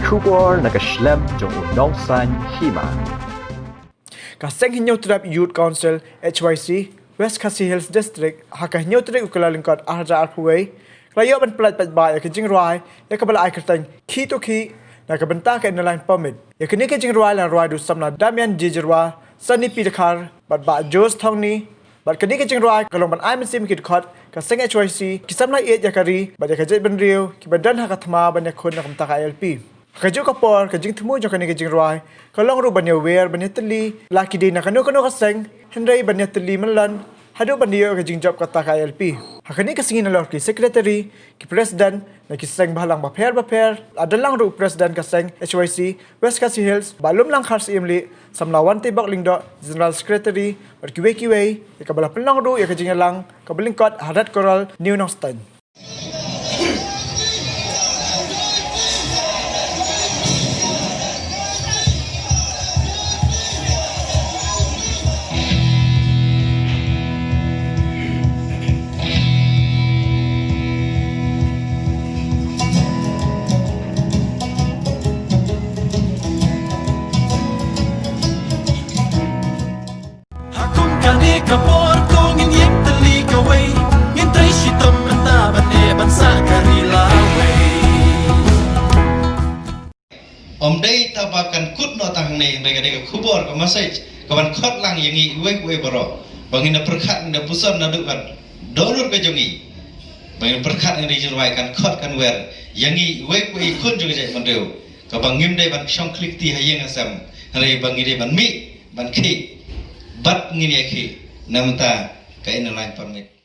Kubor nakaslem jong unongsan Hima. Kaseng hinyotrap Youth Council HYC West Khih Hills District haka hinyotrap ukalalingkot arja arpuway klayo ban pelat Paidbah ke Jingrwai kabala aikatan Khih to Khih Bynta ke nelayan permit kini ke Jingrwai lan roi du samna damian jijirwa sani pidakar ba jos thongni kini ke Jingrwai kalong ban ai mesim kit khot kaseng HYC kisamna et yakari ka jet ban riu ki badan haka thma ban yakun na kumta ka LP Kaju kapor kajing temu jo kani kajing ruai kalong ru banya wer banya teli laki di nakano kaseng hendai banya teli melan hadu bandio kajing job kata ka LP hakani kasingin alor ki secretary ki president na ki seng bahalang baper adalang ru president kaseng HYC West Khih Hills balum lang khars imli samlawan tibak lingdo general secretary berkiwe kabala pelang ru ya kajing lang kabalingkot hadat koral new nostan Kani kapor tongin yek teli kawai ngin trai shitam banta bane bansa karila om dei tabakan kut no tang ne mereka kubor ke message kawan khot lang yangi we boro bangin na perkhat na puson na dukan donor ke jongi bangin perkhat ni jirwai kan khot kan wer yangi we kun juga jai mandeu ka bangim dei ban shong klik ti hayeng asam hari bangi dei ban mi ban Khih bat ngini Khih namta kain lain permit